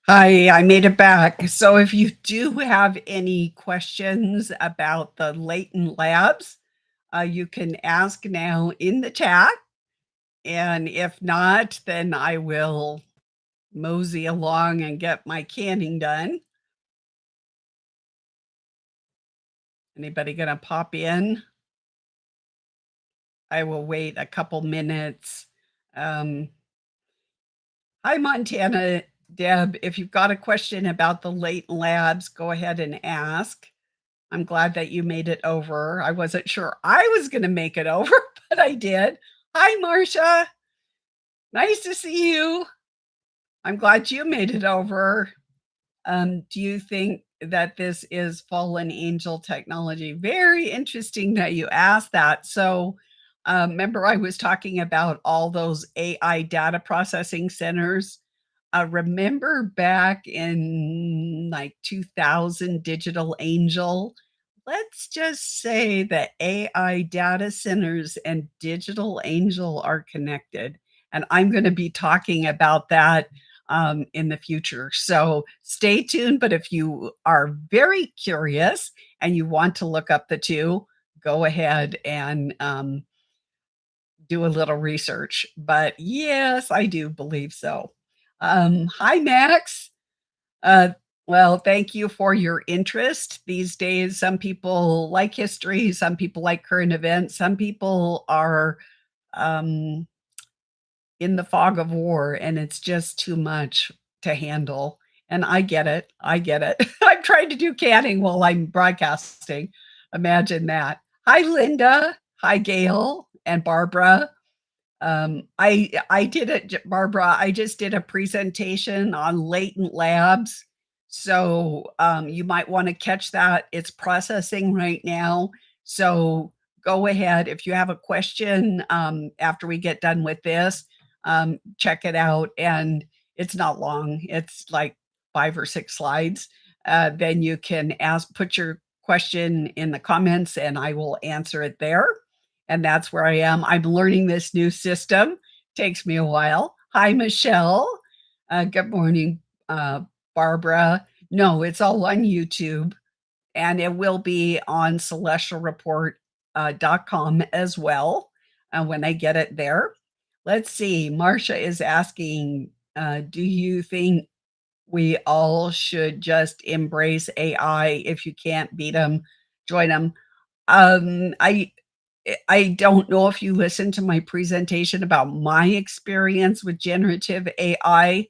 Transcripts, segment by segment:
Hi, I made it back. So if you do have any questions about the latent labs, you can ask now in the chat. And if not, then I will mosey along and get my canning done. Anybody gonna pop in? I will wait a couple minutes. Um, Hi, Montana. Deb, if you've got a question about the latent labs, go ahead and ask. I'm glad that you made it over. I wasn't sure I was gonna make it over, but I did. Hi, Marcia. Nice to see you. I'm glad you made it over. Do you think that this is fallen angel technology? Very interesting that you asked that. So, remember I was talking about all those AI data processing centers? Remember back in like 2000, Digital Angel? Let's just say that AI data centers and Digital Angel are connected. And I'm going to be talking about that in the future. So stay tuned. But if you are very curious and you want to look up the two, go ahead and do a little research. But yes, I do believe so. Hi, Max. Uh, well, thank you for your interest. These days, some people like history, some people like current events, some people are um, in the fog of war, and it's just too much to handle. And I get it. I get it. I'm trying to do canning while I'm broadcasting. Imagine that. Hi, Linda. Hi, Gail and Barbara. I did it, Barbara. I just did a presentation on latent labs. So you might want to catch that. It's processing right now. So go ahead. If you have a question after we get done with this, check it out. And it's not long, it's like 5 or 6 slides. Then you can put your question in the comments and I will answer it there, and that's where I am. I'm learning this new system. Takes me a while. Hi, Michelle. Good morning, Barbara. No, it's all on YouTube, and it will be on celestialreport.com as well when I get it there. Let's see. Marcia is asking, do you think we all should just embrace AI? If you can't beat them, join them. Um, I I don't know if you listened to my presentation about my experience with generative AI.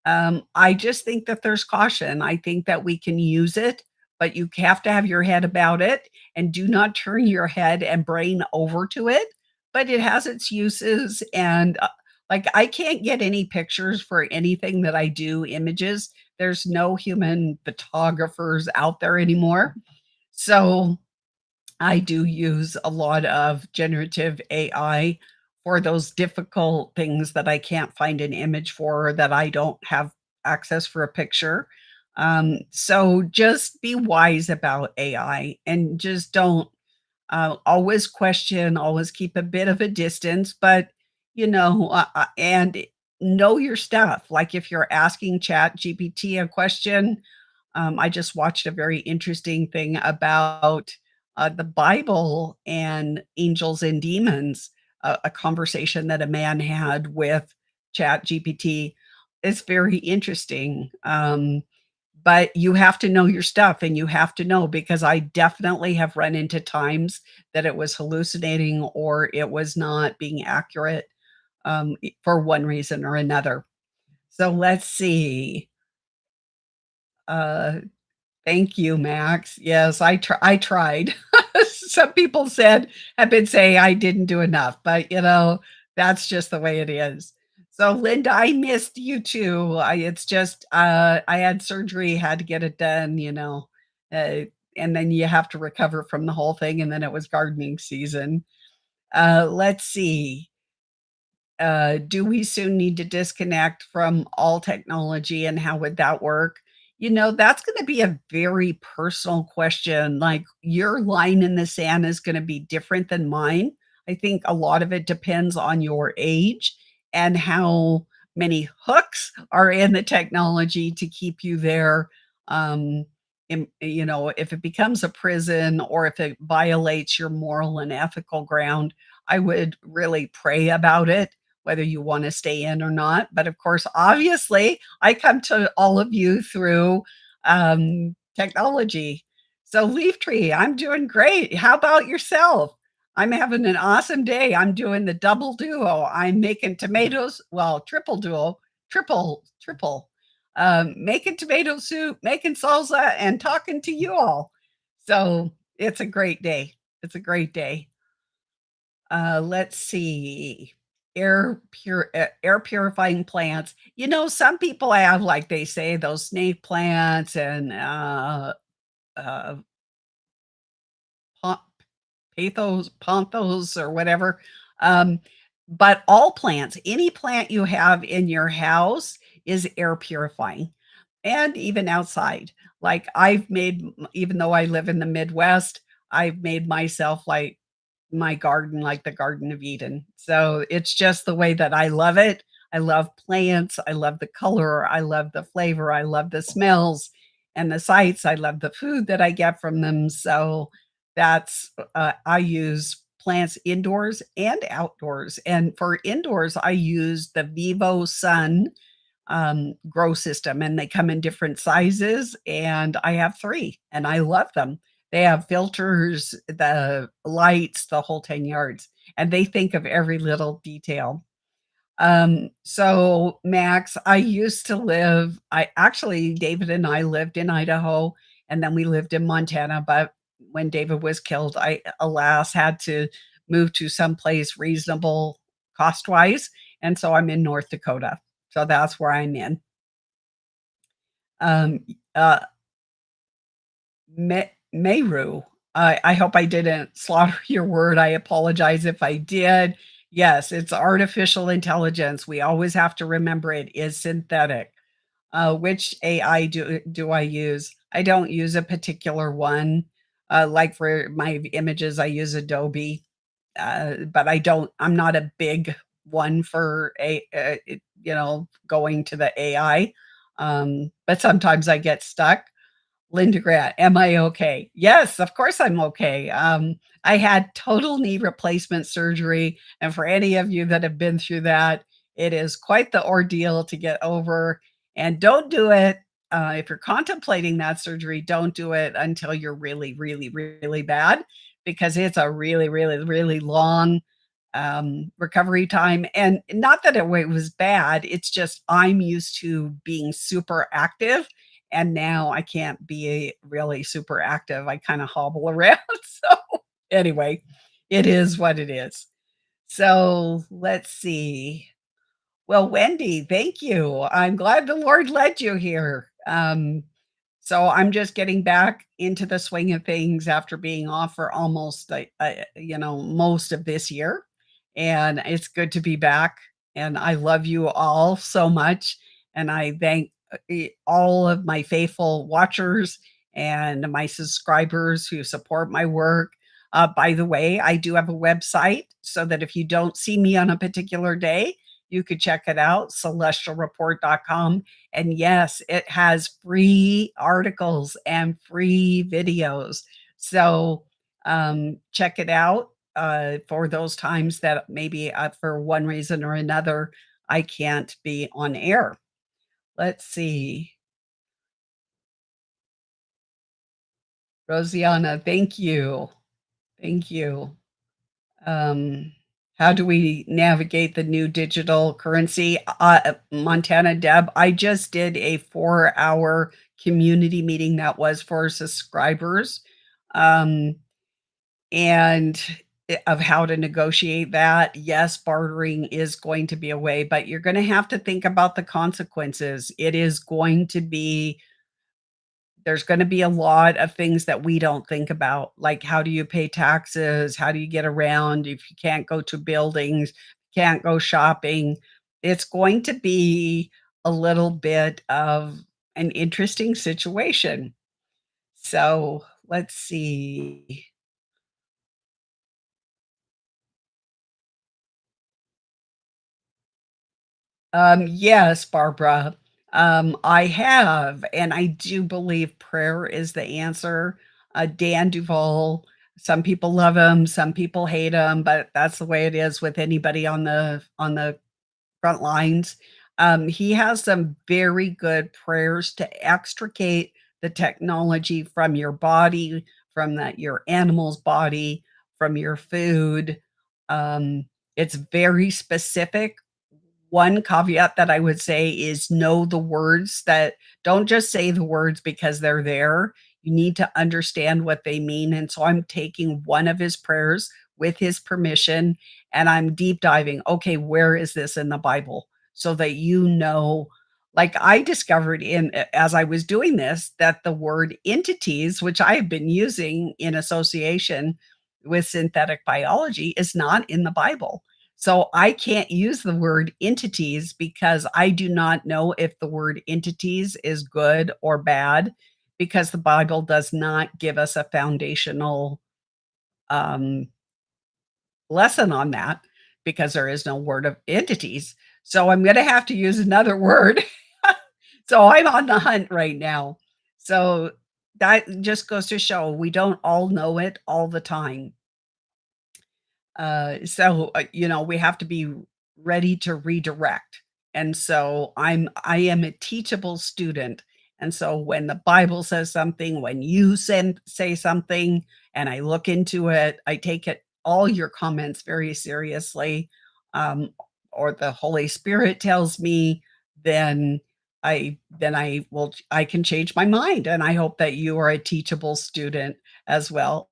I just think that there's caution. I think that we can use it, but you have to have your head about it and do not turn your head and brain over to it. But it has its uses. And like, I can't get any pictures for anything that I do, images. There's no human photographers out there anymore. So I do use a lot of generative AI for those difficult things that I can't find an image for, or that I don't have access for a picture. So just be wise about AI and just don't always question, always keep a bit of a distance, but and know your stuff. Like if you're asking Chat GPT a question, I just watched a very interesting thing about the Bible and angels and demons, a conversation that a man had with Chat GPT. It's very interesting. But you have to know your stuff and you have to know, because I definitely have run into times that it was hallucinating or it was not being accurate for one reason or another. So let's see. Uh, Thank you, Max. Yes, I tried. Some people have been saying I didn't do enough, but, that's just the way it is. So, Linda, I missed you too. It's just, I had surgery, had to get it done, uh, and then you have to recover from the whole thing, and then it was gardening season. Let's see. Do we soon need to disconnect from all technology, and how would that work? That's going to be a very personal question. Like, your line in the sand is going to be different than mine. I think a lot of it depends on your age and how many hooks are in the technology to keep you there. Um, if it becomes a prison or if it violates your moral and ethical ground, I would really pray about it, whether you want to stay in or not. But of course, obviously, I come to all of you through technology. So, Leaf Tree, I'm doing great. How about yourself? I'm having an awesome day. I'm doing the double duo. I'm making tomatoes, well, triple duo, triple, making tomato soup, making salsa, and talking to you all. So it's a great day. It's a great day. Let's see. Air purifying plants. Some people have, like they say, those snake plants and uh, pothos or whatever. Um, but all plants, any plant you have in your house is air purifying and even outside. Like even though I live in the Midwest, I've made myself like my garden like the Garden of Eden. So it's just the way that I love it. I love plants. I love the color. I love the flavor. I love the smells and the sights. I love the food that I get from them. So I use plants indoors and outdoors. And for indoors, I use the Vivo Sun grow system, and they come in different sizes. And I have three, and I love them. They have filters, the lights, the whole 10 yards, and they think of every little detail. So Max, I actually, David and I lived in Idaho, and then we lived in Montana, but when David was killed, I, alas, had to move to someplace reasonable cost-wise, and so I'm in North Dakota. So that's where I'm in. Um, uh, Meru, I hope I didn't slaughter your word. I apologize if I did. Yes, it's artificial intelligence. We always have to remember it is synthetic. Which AI do I use? I don't use a particular one. Like for my images, I use Adobe, but I'm not a big one for going to the AI. But sometimes I get stuck. Linda Grant, am I okay? Yes, of course I'm okay. I had total knee replacement surgery, and for any of you that have been through that, it is quite the ordeal to get over. And don't do it if you're contemplating that surgery. Don't do it until you're really, really, really bad, because it's a really, really, really long recovery time. And not that it was bad, it's just I'm used to being super active, and now I can't be really super active. I kind of hobble around. So anyway, it is what it is. So let's see. Well, Wendy, thank you. I'm glad the Lord led you here. So I'm just getting back into the swing of things after being off for almost, most of this year, and it's good to be back. And I love you all so much, and I thank all of my faithful watchers and my subscribers who support my work. By the way, I do have a website so that if you don't see me on a particular day, you could check it out, celestialreport.com. And yes, it has free articles and free videos. So check it out for those times that maybe for one reason or another, I can't be on air. Let's see. Rosiana, thank you. Thank you. Um, how do we navigate the new digital currency? Montana Deb, I just did a 4-hour community meeting that was for subscribers, um, and of how to negotiate that. Yes, bartering is going to be a way, but you're going to have to think about the consequences. It is going to be There's gonna be a lot of things that we don't think about, like how do you pay taxes? How do you get around if you can't go to buildings, can't go shopping? It's going to be a little bit of an interesting situation. So, let's see. Yes, Barbara. I have, and I do believe prayer is the answer. Dan Duval, some people love him, some people hate him, but that's the way it is with anybody on the front lines. He has some very good prayers to extricate the technology from your body, from your animal's body, from your food. Um, it's very specific. One caveat that I would say is know the words, that don't just say the words because they're there. You need to understand what they mean. And so I'm taking one of his prayers with his permission and I'm deep diving. Okay, where is this in the Bible? So that you know, like I discovered as I was doing this, that the word entities, which I have been using in association with synthetic biology, is not in the Bible. So I can't use the word entities because I do not know if the word entities is good or bad, because the Bible does not give us a foundational um, lesson on that, because there is no word of entities. So I'm going to have to use another word. So I'm on the hunt right now. So that just goes to show we don't all know it all the time. We have to be ready to redirect. And so I am a teachable student. And so when the Bible says something, when you say something and I look into it, I take it all your comments very seriously. Um, or the Holy Spirit tells me, then I can change my mind. And I hope that you are a teachable student as well.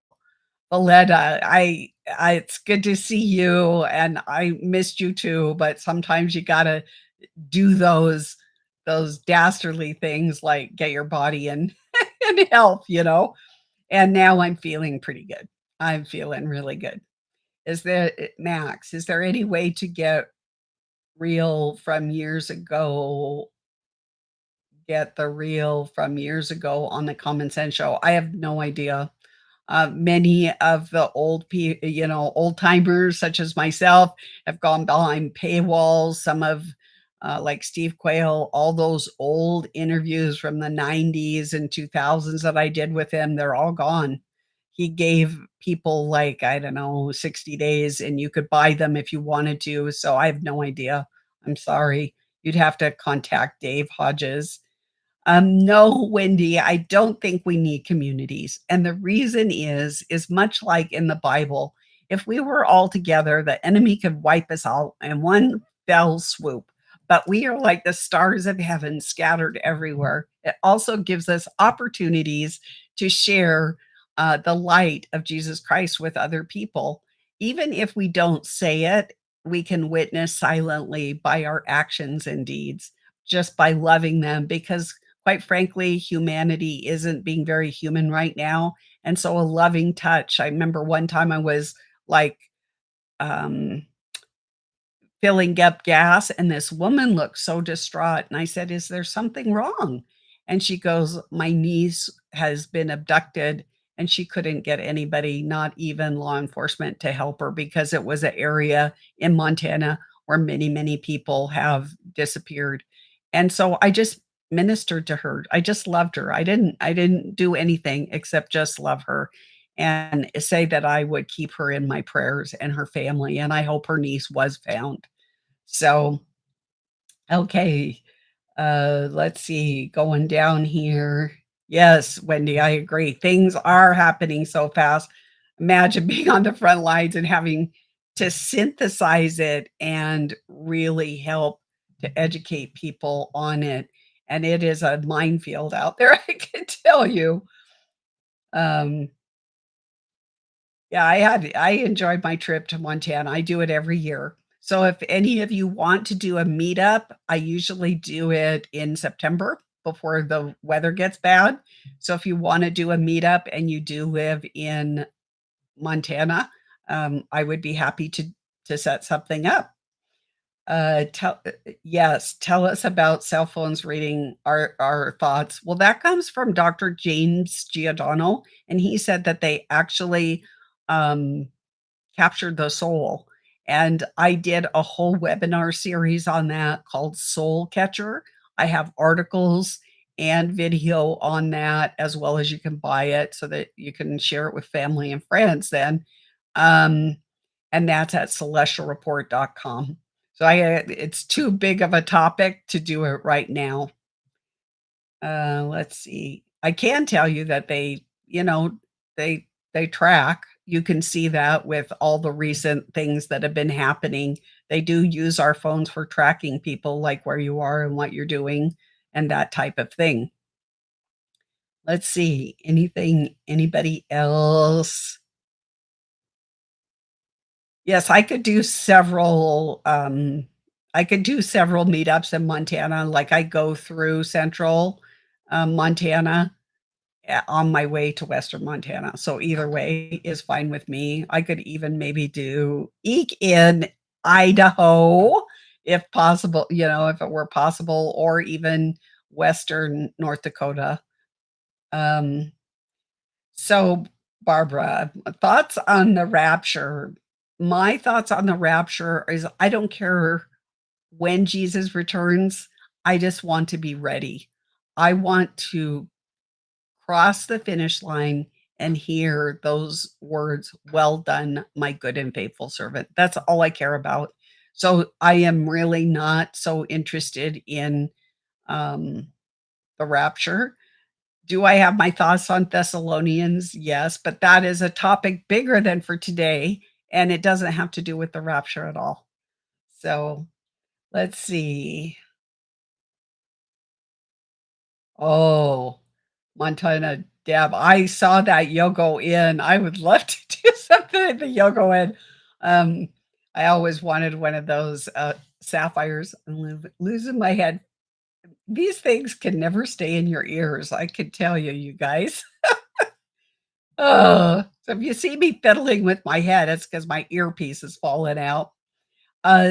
Valletta, it's good to see you, and I missed you too, but sometimes you gotta do those dastardly things like get your body in in health, you know? And now I'm feeling pretty good. I'm feeling really good. Max, is there any way to get the reel from years ago on the Common Sense Show? I have no idea. Many of the old timers such as myself have gone behind paywalls. Some of like Steve Quayle, all those old interviews from the 90s and 2000s that I did with him, they're all gone. He gave people like, I don't know, 60 days and you could buy them if you wanted to. So I have no idea. I'm sorry. You'd have to contact Dave Hodges. No, Wendy, I don't think we need communities. And the reason is much like in the Bible, if we were all together, the enemy could wipe us out in one fell swoop. But we are like the stars of heaven scattered everywhere. It also gives us opportunities to share the light of Jesus Christ with other people. Even if we don't say it, we can witness silently by our actions and deeds, just by loving them, because quite frankly, humanity isn't being very human right now. And so a loving touch. I remember one time I was like, um, filling up gas and this woman looked so distraught. And I said, "Is there something wrong?" And she goes, "My niece has been abducted." And she couldn't get anybody, not even law enforcement, to help her because it was an area in Montana where many, many people have disappeared. And so I just ministered to her. I just loved her. I didn't do anything except just love her and say that I would keep her in my prayers and her family. And I hope her niece was found. So, okay, let's see, going down here. Yes, Wendy, I agree. Things are happening so fast. Imagine being on the front lines and having to synthesize it and really help to educate people on it. And it is a minefield out there, I can tell you. Um, Yeah, I enjoyed my trip to Montana. I do it every year. So if any of you want to do a meetup, I usually do it in September before the weather gets bad. So if you want to do a meetup and you do live in Montana, I would be happy to set something up. Yes, tell us about cell phones reading our thoughts. Well, that comes from Dr. James Giordano, and he said that they actually um, captured the soul. and I did a whole webinar series on that called Soul Catcher. I have articles and video on that, as well as you can buy it so that you can share it with family and friends then. Um, and that's at celestialreport.com. So it's too big of a topic to do it right now. Let's see. I can tell you that they they track. You can see that with all the recent things that have been happening. They do use our phones for tracking people, like where you are and what you're doing and that type of thing. Let's see. Anybody else? Yes, I could do several meetups in Montana, like, I go through central, Montana, on my way to Western Montana, so either way is fine with me. I could even maybe do eke in Idaho if possible, if it were possible, or even Western North Dakota. Um, so, Barbara, thoughts on the rapture? My thoughts on the rapture is I don't care when Jesus returns, I just want to be ready. I want to cross the finish line and hear those words, "Well done, my good and faithful servant." That's all I care about. So, I am really not so interested in, um, the rapture. Do I have my thoughts on Thessalonians? Yes, but that is a topic bigger than for today, and it doesn't have to do with the rapture at all. So, let's see. Oh, Montana Deb, I saw that Yogo Inn. I would love to do something at the Yogo Inn. Um, I always wanted one of those, sapphires. I'm losing my head. These things can never stay in your ears, I can tell you, you guys. Oh, so if you see me fiddling with my head, it's because my earpiece is falling out.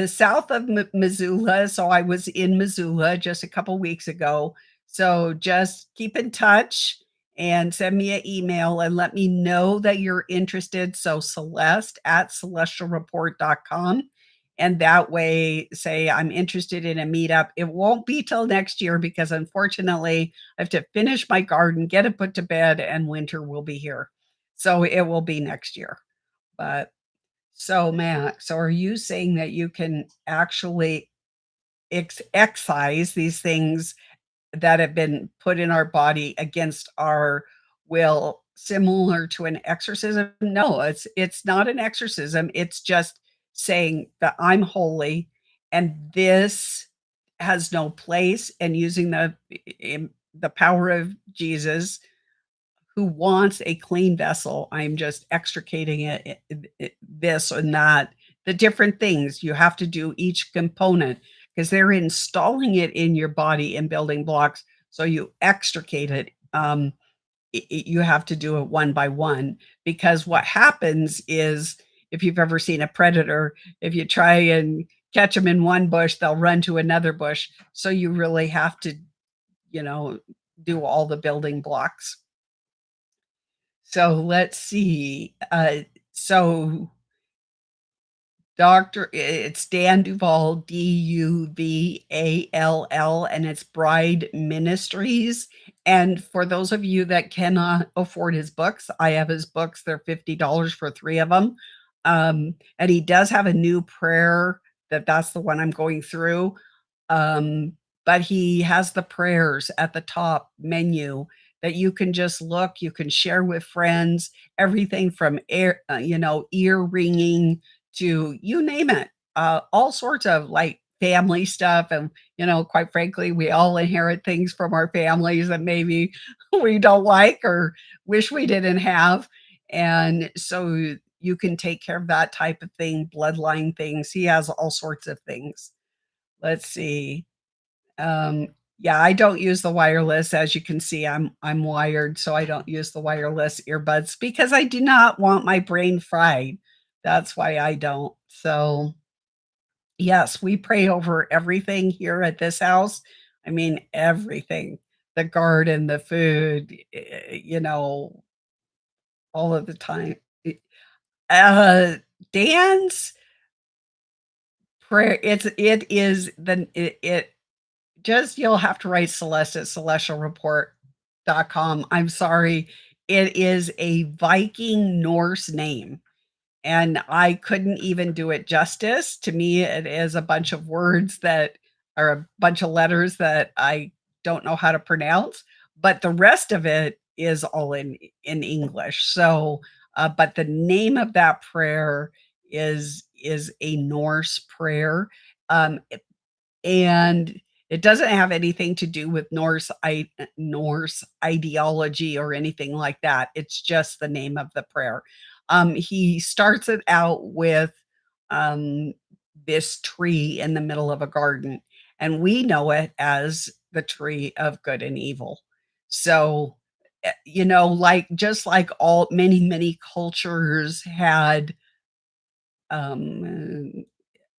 South of Missoula, so I was in Missoula just a couple weeks ago. So just keep in touch and send me an email and let me know that you're interested. So Celeste at celestialreport.com. And that way, say I'm interested in a meetup. It won't be till next year because unfortunately, I have to finish my garden, get it put to bed, and winter will be here. So it will be next year. But so, Matt, so are you saying that you can actually excise these things that have been put in our body against our will, similar to an exorcism? No, it's not an exorcism. It's just saying that I'm holy and this has no place, and using the power of Jesus who wants a clean vessel. I'm just extricating this and that, the different things you have to do each component because they're installing it in your body in building blocks. So you extricate it. You have to do it one by one because what happens is if you've ever seen a predator, if you try and catch them in one bush, they'll run to another bush. So you really have to, you know, do all the building blocks. So let's see. So it's Dan Duval, Duvall, and it's Bride Ministries. And for those of you that cannot afford his books, I have his books. They're $50 for three of them. And he does have a new prayer that's the one I'm going through. Um, but he has the prayers at the top menu that you can just look, you can share with friends, everything from ear ringing to you name it, all sorts of like family stuff. And, quite frankly, we all inherit things from our families that maybe we don't like or wish we didn't have. And so you can take care of that type of thing, bloodline things. He has all sorts of things. Let's see. Um, yeah, I don't use the wireless. As you can see, I'm wired, so I don't use the wireless earbuds because I do not want my brain fried. That's why I don't. So, yes, we pray over everything here at this house. I mean, everything. The garden, the food, all of the time. Uh, Dan's prayer it is the it just you'll have to write Celeste at celestialreport.com. I'm sorry. It is a Viking Norse name, and I couldn't even do it justice. To me, it is a bunch of words that are a bunch of letters that I don't know how to pronounce, but the rest of it is all in English. So, but the name of that prayer is a Norse prayer. And it doesn't have anything to do with Norse ideology or anything like that. It's just the name of the prayer. He starts it out with, um, this tree in the middle of a garden, and we know it as the tree of good and evil. So, like, just like all many cultures had, um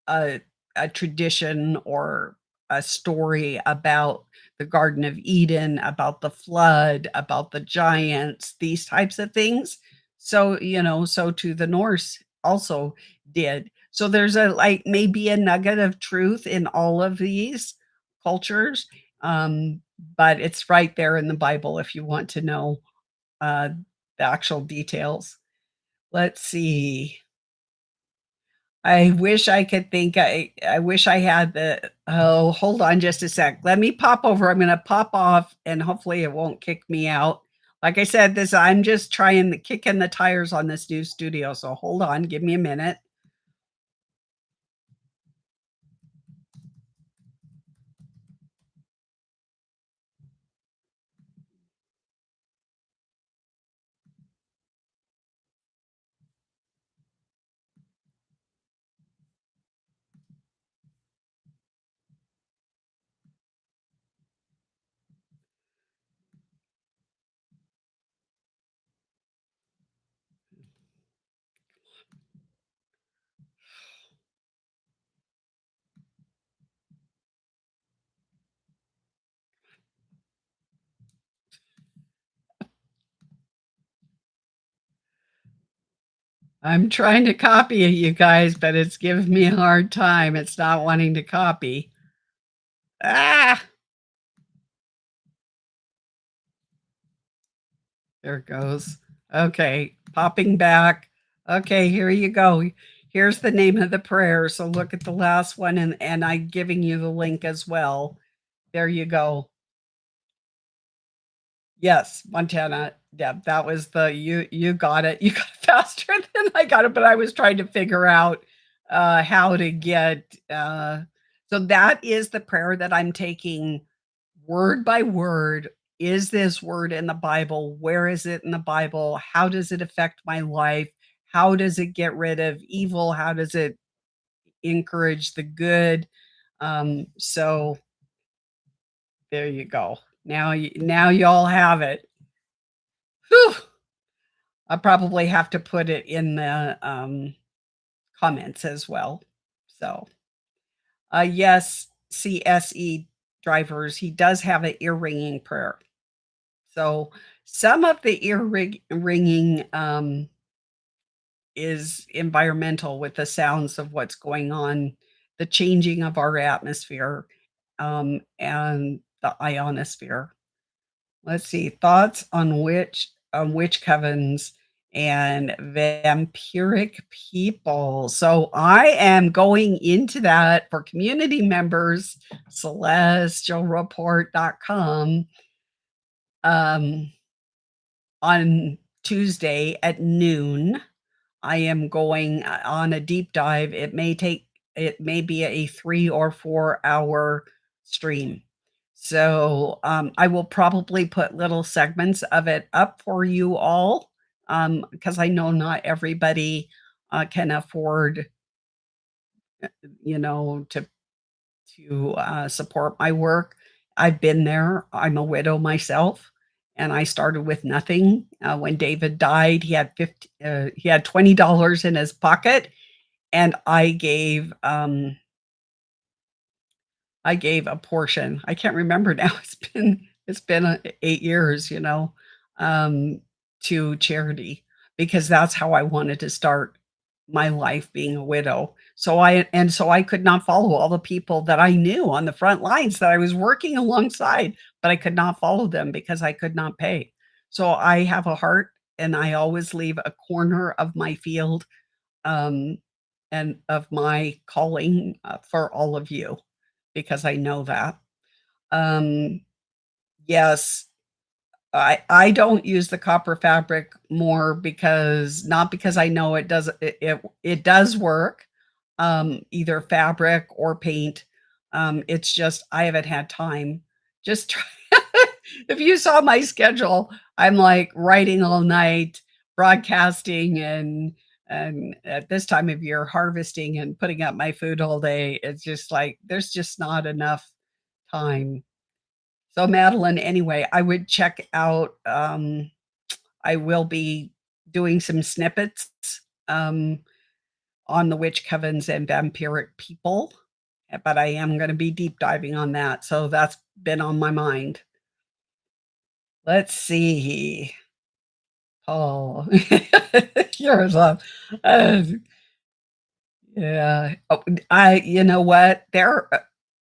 a a tradition or a story about the Garden of Eden, about the flood, about the giants, these types of things. So, so too the Norse also did. So there's a like maybe a nugget of truth in all of these cultures. But it's right there in the Bible if you want to know uh the actual details. Let's see. I wish I could think I wish I had the oh, hold on just a sec. Let me pop over. I'm gonna pop off and hopefully it won't kick me out. Like I said, this I'm just trying to kicking the tires on this new studio. So hold on, give me a minute. I'm trying to copy it, you guys, but it's giving me a hard time. It's not wanting to copy. Ah, there it goes. Okay, popping back. Okay, here you go. Here's the name of the prayer. So look at the last one and I'm giving you the link as well. There you go. Yes, Montana. Deb, that was the you got it. You got it faster than I got it, but I was trying to figure out how to get so that is the prayer that I'm taking word by word. Is this word in the Bible? Where is it in the Bible? How does it affect my life? How does it get rid of evil? How does it encourage the good? So there you go. Now y'all have it. Whew. I probably have to put it in the comments as well. So, yes, CSE drivers, he does have an ear ringing prayer. So, some of the ringing is environmental with the sounds of what's going on, the changing of our atmosphere, and the ionosphere. Let's see, thoughts on witch covens and vampiric people. So I am going into that for community members, celestialreport.com, um, on Tuesday at noon. I am going on a deep dive. It may be a 3 or 4 hour stream. So I will probably put little segments of it up for you all because I know not everybody can afford, to support my work. I've been there. I'm a widow myself, and I started with nothing. When David died, he had $20 in his pocket, and I gave a portion. I can't remember now. It's been 8 years, um, to charity because that's how I wanted to start my life being a widow. So I could not follow all the people that I knew on the front lines that I was working alongside, but I could not follow them because I could not pay. So I have a heart and I always leave a corner of my field, um, and of my calling, for all of you because I know that. Um, yes, I don't use the copper fabric more because not because I know it does work, either fabric or paint. It's just I haven't had time. Just try if you saw my schedule, I'm, like, writing all night, broadcasting, and at this time of year, harvesting and putting up my food all day. It's just like there's just not enough time. So, Madeline, anyway, I would check out, I will be doing some snippets, um, on the witch covens and vampiric people, but I am gonna be deep diving on that, so that's been on my mind. Let's see. Paul, you're love. Uh, yeah. Oh, you know what?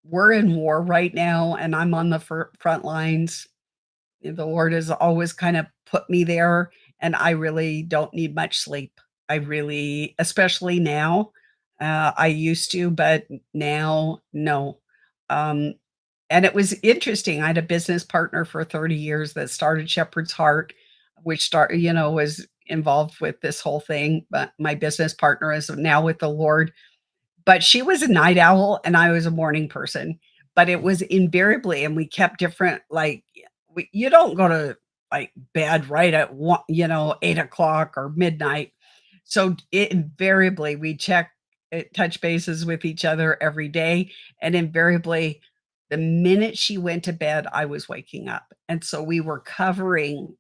We're in war right now, and I'm on the front lines. The Lord has always kind of put me there, and I really don't need much sleep. I really especially now, I used to, but now, no. Um, and it was interesting. I had a business partner for 30 years that started Shepherd's Heart, which was involved with this whole thing, but my business partner is now with the Lord, but she was a night owl and I was a morning person, but it was invariably and we kept different like, you don't go to, like, bed right at 8 o'clock or midnight. So, it invariably, we touch bases with each other every day, and invariably, the minute she went to bed, I was waking up, and so we were covering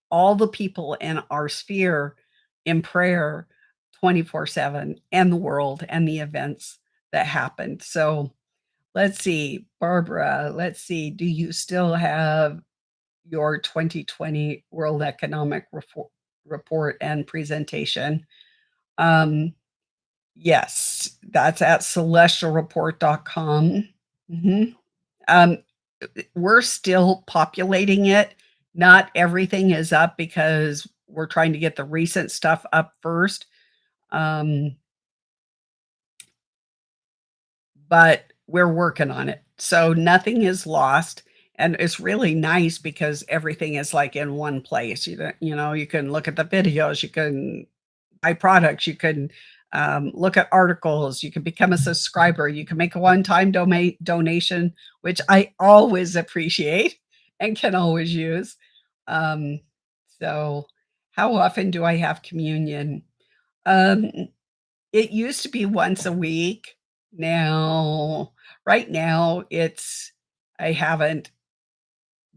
all the people in our sphere in prayer 24/7 and the world and the events that happened. So let's see, Barbara, let's see, do you still have your 2020 World Economic Report and presentation? Um, yes, that's at celestialreport.com. Mhm. Um, we're still populating it. Not everything is up because we're trying to get the recent stuff up first. Um, but we're working on it. So nothing is lost. And it's really nice because everything is like in one place. You can look at the videos, you can buy products, you can look at articles, you can become a subscriber, you can make a one-time donation, which I always appreciate and can always use. Um, so, how often do I have communion? Um, it used to be once a week. Now, right now, I haven't,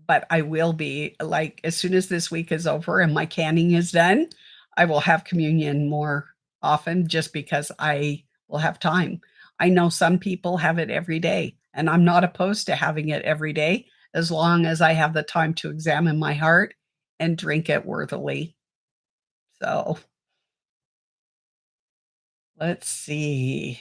but I will be, like, as soon as this week is over and my canning is done, I will have communion more often just because I will have time. I know some people have it every day, and I'm not opposed to having it every day as long as I have the time to examine my heart and drink it worthily. So, let's see.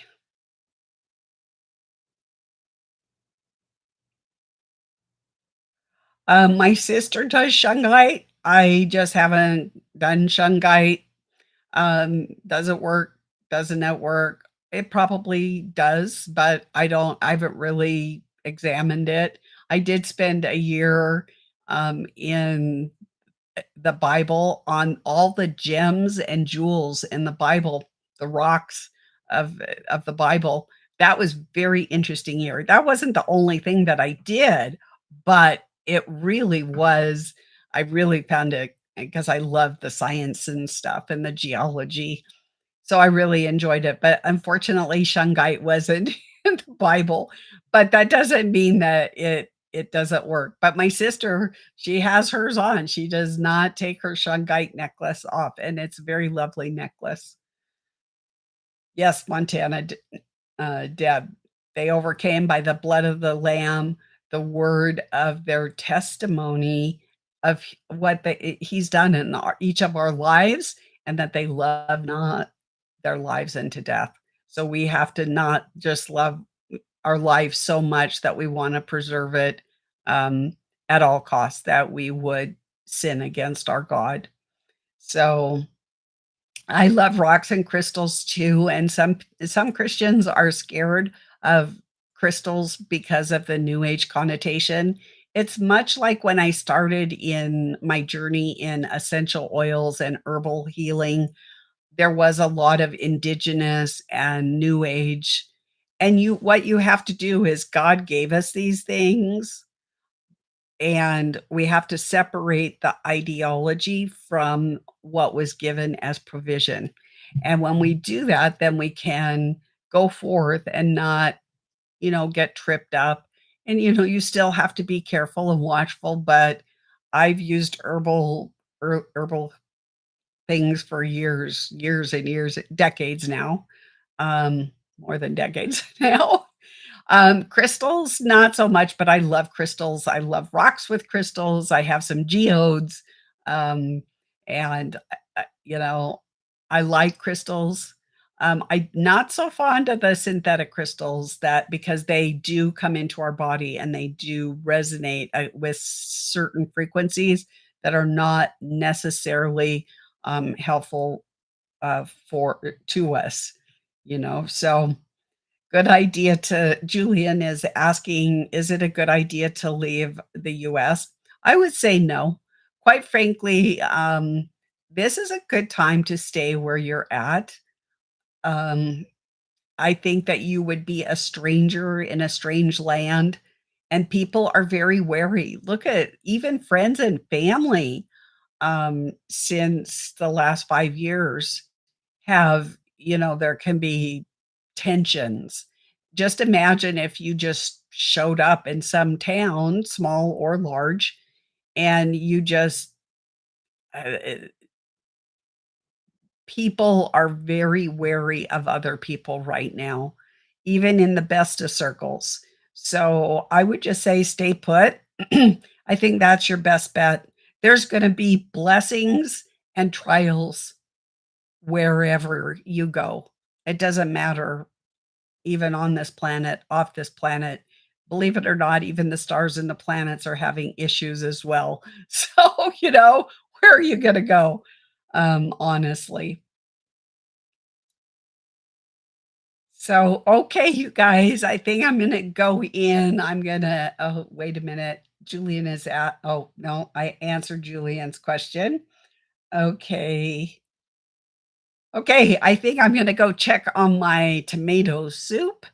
My sister does shungite. I just haven't done shungite. Does it work? Doesn't it work? It probably does, but I haven't really examined it. I did spend a year, in the Bible on all the gems and jewels in the Bible, the rocks of the Bible. That was very interesting year. That wasn't the only thing that I did, but it really was. I really found it because I love the science and stuff and the geology. So I really enjoyed it, but unfortunately, shungite wasn't in the Bible, but that doesn't mean that it doesn't work. But my sister, she has hers on. She does not take her shungite necklace off, and it's a very lovely necklace. Yes, Montana, Deb. They overcame by the blood of the lamb, the word of their testimony of what he's done in each of our lives, and that they love not. their lives into death. So we have to not just love our life so much that we wanna preserve it, um, at all costs, that we would sin against our God. So I love rocks and crystals too, and some Christians are scared of crystals because of the new age connotation. It's much like when I started in my journey in essential oils and herbal healing, there was a lot of indigenous and new age, and what you have to do is God gave us these things, and we have to separate the ideology from what was given as provision. And when we do that, then we can go forth and not, get tripped up. And, you still have to be careful and watchful, but I've used herbal things for years and years, decades now, more than decades now. Crystals, not so much, but I love crystals. I love rocks with crystals. I have some geodes, and, I like crystals. I'm not so fond of the synthetic crystals that because they do come into our body and they do resonate, with certain frequencies that are not necessarily, helpful, for to us, so good idea to Julian is asking, "Is it a good idea to leave the US?" I would say no. Quite frankly, this is a good time to stay where you're at. Um, I think that you would be a stranger in a strange land, and people are very wary. Look at even friends and family, since the last 5 years have there can be tensions. Just imagine if you just showed up in some town, small or large, and you just people are very wary of other people right now, even in the best of circles. So I would just say stay put. I think that's your best bet. There's gonna be blessings and trials wherever you go. It doesn't matter, even on this planet, off this planet. Believe it or not, even the stars and the planets are having issues as well. So, where are you gonna go? Honestly. So, okay, you guys, I think I'm gonna go in. I'm gonna oh, wait a minute. Julian is at oh, no, I answered Julian's question. Okay. Okay, I think I'm gonna go check on my tomato soup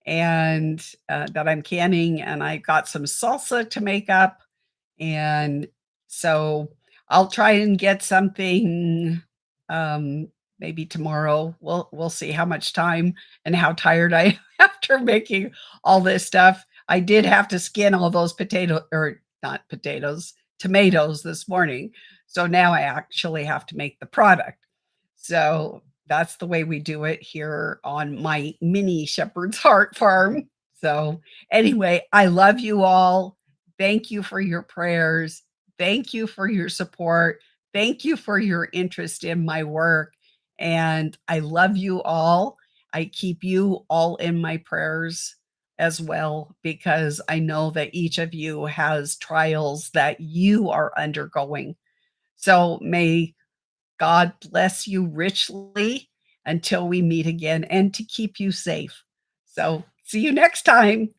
and, that I'm canning, and I got some salsa to make up, and so I'll try and get something, um, maybe tomorrow. We'll see how much time and how tired I am after making all this stuff. I did have to skin all those or not potatoes, tomatoes this morning, so now I actually have to make the product. So that's the way we do it here on my mini shepherd's heart farm. So anyway, I love you all. Thank you for your prayers. Thank you for your support. Thank you for your interest in my work. And I love you all. I keep you all in my prayers as well, because I know that each of you has trials that you are undergoing. So may God bless you richly until we meet again and to keep you safe. So, see you next time.